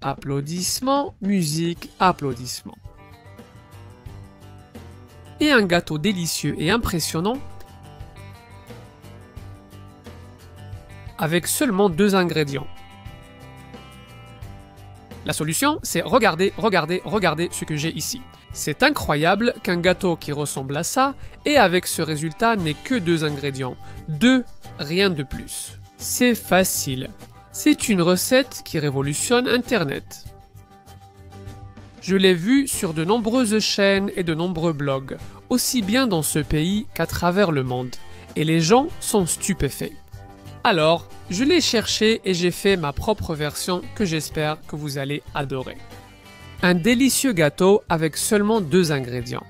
applaudissements, musique, applaudissements. Et un gâteau délicieux et impressionnant avec seulement 2 ingrédients. La solution, c'est regardez ce que j'ai ici. C'est incroyable qu'un gâteau qui ressemble à ça et avec ce résultat n'ait que 2 ingrédients. 2, rien de plus. C'est facile. C'est une recette qui révolutionne Internet. Je l'ai vue sur de nombreuses chaînes et de nombreux blogs, aussi bien dans ce pays qu'à travers le monde. Et les gens sont stupéfaits. Alors, je l'ai cherché et j'ai fait ma propre version que j'espère que vous allez adorer. Un délicieux gâteau avec seulement 2 ingrédients.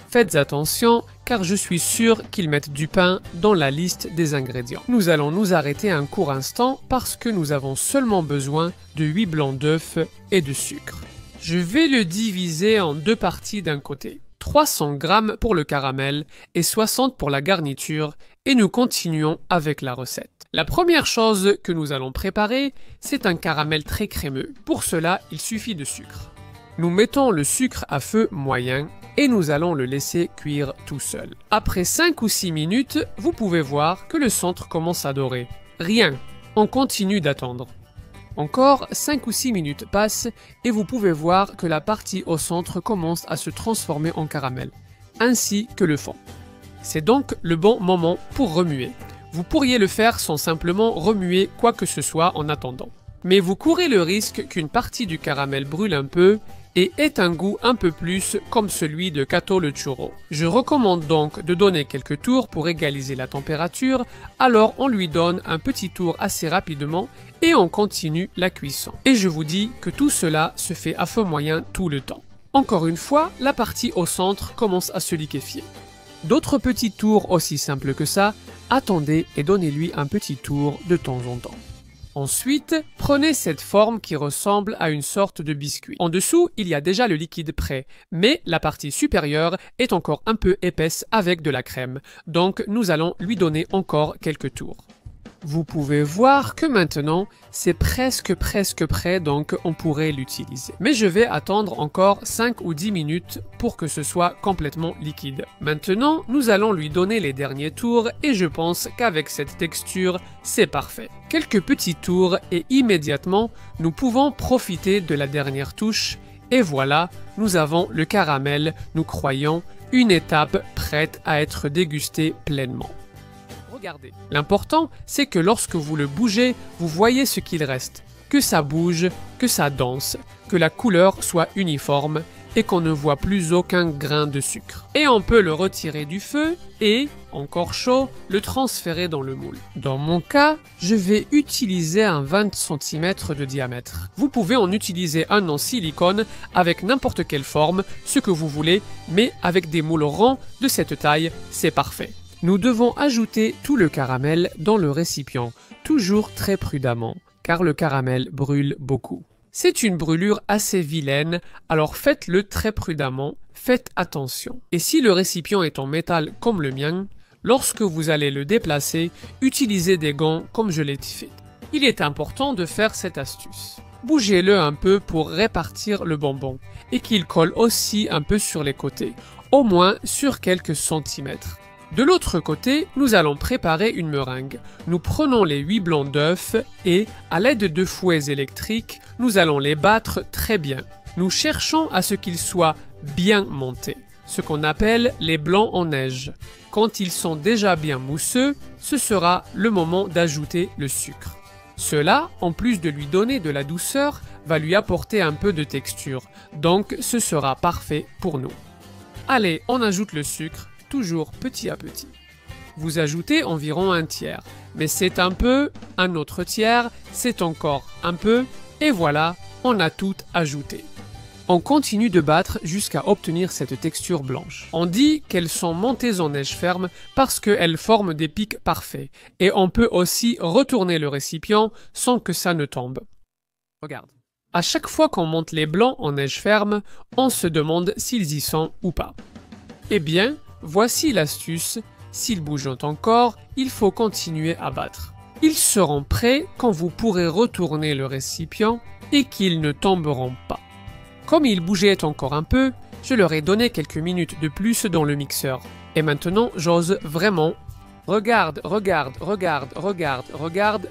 Faites attention car je suis sûr qu'ils mettent du pain dans la liste des ingrédients. Nous allons nous arrêter un court instant parce que nous avons seulement besoin de 8 blancs d'œufs et de sucre. Je vais le diviser en 2 parties d'un côté. 300 g pour le caramel et 60 pour la garniture et nous continuons avec la recette. La première chose que nous allons préparer, c'est un caramel très crémeux. Pour cela, il suffit de sucre. Nous mettons le sucre à feu moyen et nous allons le laisser cuire tout seul. Après 5 ou 6 minutes, vous pouvez voir que le centre commence à dorer. Rien, on continue d'attendre. Encore 5 ou 6 minutes passent et vous pouvez voir que la partie au centre commence à se transformer en caramel, ainsi que le fond. C'est donc le bon moment pour remuer. Vous pourriez le faire sans simplement remuer quoi que ce soit en attendant. Mais vous courez le risque qu'une partie du caramel brûle un peu et ait un goût un peu plus comme celui de Cato le churro. Je recommande donc de donner quelques tours pour égaliser la température, alors on lui donne un petit tour assez rapidement et on continue la cuisson. Et je vous dis que tout cela se fait à feu moyen tout le temps. Encore une fois, la partie au centre commence à se liquéfier. D'autres petits tours aussi simples que ça, attendez et donnez-lui un petit tour de temps en temps. Ensuite, prenez cette forme qui ressemble à une sorte de biscuit. En dessous, il y a déjà le liquide prêt, mais la partie supérieure est encore un peu épaisse avec de la crème, donc nous allons lui donner encore quelques tours. Vous pouvez voir que maintenant, c'est presque prêt, donc on pourrait l'utiliser. Mais je vais attendre encore 5 ou 10 minutes pour que ce soit complètement liquide. Maintenant, nous allons lui donner les derniers tours et je pense qu'avec cette texture, c'est parfait. Quelques petits tours et immédiatement, nous pouvons profiter de la dernière touche. Et voilà, nous avons le caramel, nous croyons, une étape prête à être dégustée pleinement. Regardez. L'important, c'est que lorsque vous le bougez, vous voyez ce qu'il reste. Que ça bouge, que ça danse, que la couleur soit uniforme et qu'on ne voit plus aucun grain de sucre. Et on peut le retirer du feu et, encore chaud, le transférer dans le moule. Dans mon cas, je vais utiliser un 20 cm de diamètre. Vous pouvez en utiliser un en silicone avec n'importe quelle forme, ce que vous voulez, mais avec des moules ronds de cette taille, c'est parfait. Nous devons ajouter tout le caramel dans le récipient, toujours très prudemment, car le caramel brûle beaucoup. C'est une brûlure assez vilaine, alors faites-le très prudemment, faites attention. Et si le récipient est en métal comme le mien, lorsque vous allez le déplacer, utilisez des gants comme je l'ai fait. Il est important de faire cette astuce. Bougez-le un peu pour répartir le bonbon, et qu'il colle aussi un peu sur les côtés, au moins sur quelques centimètres. De l'autre côté, nous allons préparer une meringue. Nous prenons les 8 blancs d'œufs et, à l'aide de fouets électriques, nous allons les battre très bien. Nous cherchons à ce qu'ils soient bien montés, ce qu'on appelle les blancs en neige. Quand ils sont déjà bien mousseux, ce sera le moment d'ajouter le sucre. Cela, en plus de lui donner de la douceur, va lui apporter un peu de texture, donc ce sera parfait pour nous. Allez, on ajoute le sucre. Toujours petit à petit. Vous ajoutez environ un tiers, mais c'est un peu, un autre tiers, c'est encore un peu, et voilà, on a tout ajouté. On continue de battre jusqu'à obtenir cette texture blanche. On dit qu'elles sont montées en neige ferme parce qu'elles forment des pics parfaits, et on peut aussi retourner le récipient sans que ça ne tombe. Regarde. À chaque fois qu'on monte les blancs en neige ferme, on se demande s'ils y sont ou pas. Eh bien, voici l'astuce, s'ils bougent encore, il faut continuer à battre. Ils seront prêts quand vous pourrez retourner le récipient et qu'ils ne tomberont pas. Comme ils bougeaient encore un peu, je leur ai donné quelques minutes de plus dans le mixeur. Et maintenant, j'ose vraiment. Regarde, regarde, regarde, regarde, regarde.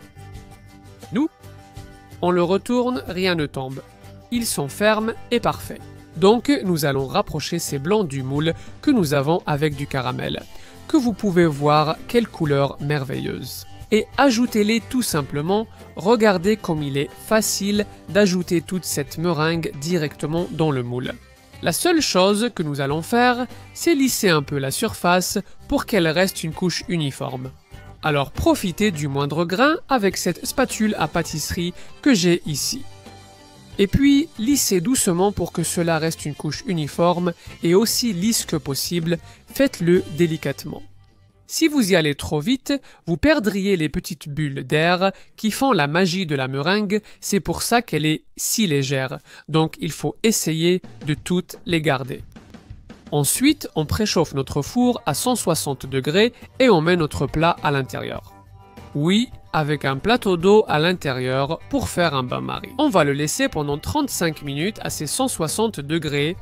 Nous, on le retourne, rien ne tombe. Ils sont fermes et parfaits. Donc, nous allons rapprocher ces blancs du moule que nous avons avec du caramel, que vous pouvez voir quelle couleur merveilleuse. Et ajoutez-les tout simplement, regardez comme il est facile d'ajouter toute cette meringue directement dans le moule. La seule chose que nous allons faire, c'est lisser un peu la surface pour qu'elle reste une couche uniforme. Alors profitez du moindre grain avec cette spatule à pâtisserie que j'ai ici. Et puis, lissez doucement pour que cela reste une couche uniforme et aussi lisse que possible, faites-le délicatement. Si vous y allez trop vite, vous perdriez les petites bulles d'air qui font la magie de la meringue, c'est pour ça qu'elle est si légère, donc il faut essayer de toutes les garder. Ensuite, on préchauffe notre four à 160 degrés et on met notre plat à l'intérieur. Oui, avec un plateau d'eau à l'intérieur pour faire un bain-marie. On va le laisser pendant 35 minutes à ces 160 degrés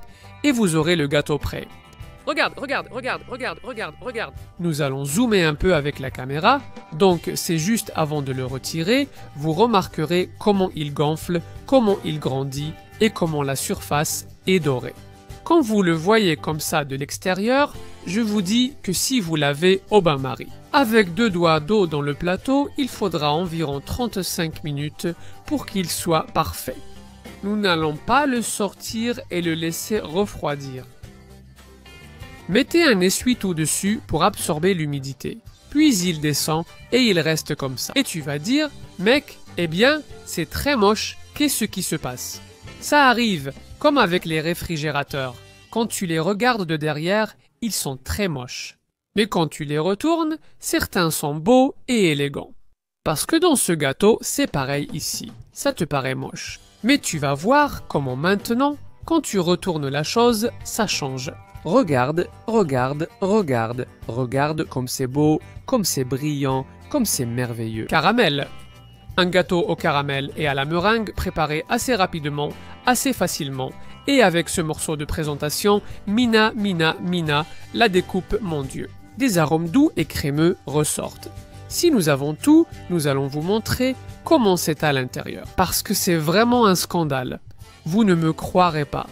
et vous aurez le gâteau prêt. Regarde, regarde, regarde, regarde, regarde, regarde. Nous allons zoomer un peu avec la caméra, donc c'est juste avant de le retirer, vous remarquerez comment il gonfle, comment il grandit et comment la surface est dorée. Quand vous le voyez comme ça de l'extérieur, je vous dis que si vous l'avez au bain-marie. Avec 2 doigts d'eau dans le plateau, il faudra environ 35 minutes pour qu'il soit parfait. Nous n'allons pas le sortir et le laisser refroidir. Mettez un essuie-tout dessus pour absorber l'humidité. Puis il descend et il reste comme ça. Et tu vas dire, mec, eh bien, c'est très moche, qu'est-ce qui se passe? Ça arrive, comme avec les réfrigérateurs. Quand tu les regardes de derrière, ils sont très moches. Mais quand tu les retournes, certains sont beaux et élégants. Parce que dans ce gâteau, c'est pareil ici. Ça te paraît moche. Mais tu vas voir comment maintenant, quand tu retournes la chose, ça change. Regarde, regarde, regarde, regarde comme c'est beau, comme c'est brillant, comme c'est merveilleux. Caramel. Un gâteau au caramel et à la meringue préparé assez rapidement, assez facilement. Et avec ce morceau de présentation, Mina, Mina, Mina, la découpe mon Dieu. Des arômes doux et crémeux ressortent. Si nous avons tout, nous allons vous montrer comment c'est à l'intérieur. Parce que c'est vraiment un scandale. Vous ne me croirez pas.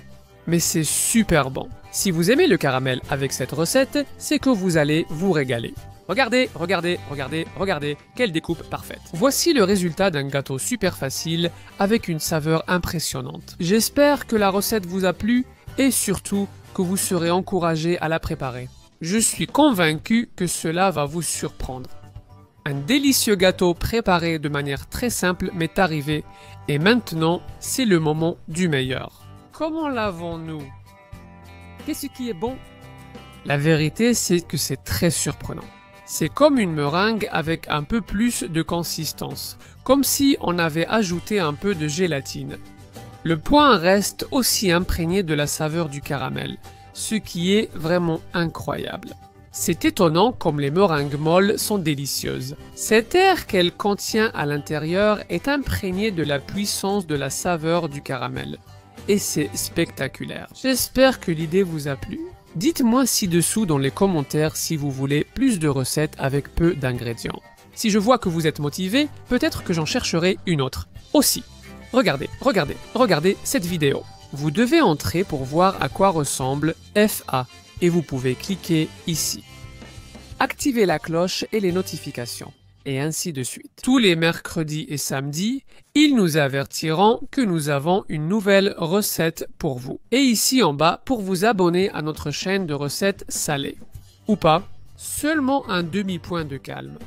Mais c'est super bon. Si vous aimez le caramel avec cette recette, c'est que vous allez vous régaler. Regardez, regardez, regardez, regardez, quelle découpe parfaite. Voici le résultat d'un gâteau super facile avec une saveur impressionnante. J'espère que la recette vous a plu et surtout que vous serez encouragé à la préparer. Je suis convaincu que cela va vous surprendre. Un délicieux gâteau préparé de manière très simple m'est arrivé et maintenant c'est le moment du meilleur. Comment l'avons-nous? Qu'est-ce qui est bon? La vérité, c'est que c'est très surprenant. C'est comme une meringue avec un peu plus de consistance, comme si on avait ajouté un peu de gélatine. Le point reste aussi imprégné de la saveur du caramel, ce qui est vraiment incroyable. C'est étonnant comme les meringues molles sont délicieuses. Cet air qu'elle contient à l'intérieur est imprégné de la puissance de la saveur du caramel. Et c'est spectaculaire. J'espère que l'idée vous a plu. Dites-moi ci-dessous dans les commentaires si vous voulez plus de recettes avec peu d'ingrédients. Si je vois que vous êtes motivé, peut-être que j'en chercherai une autre. Aussi, regardez, regardez, regardez cette vidéo. Vous devez entrer pour voir à quoi ressemble FA et vous pouvez cliquer ici. Activez la cloche et les notifications. Et ainsi de suite. Tous les mercredis et samedis, ils nous avertiront que nous avons une nouvelle recette pour vous. Et ici en bas, pour vous abonner à notre chaîne de recettes salées. Ou pas, seulement un demi-point de calme.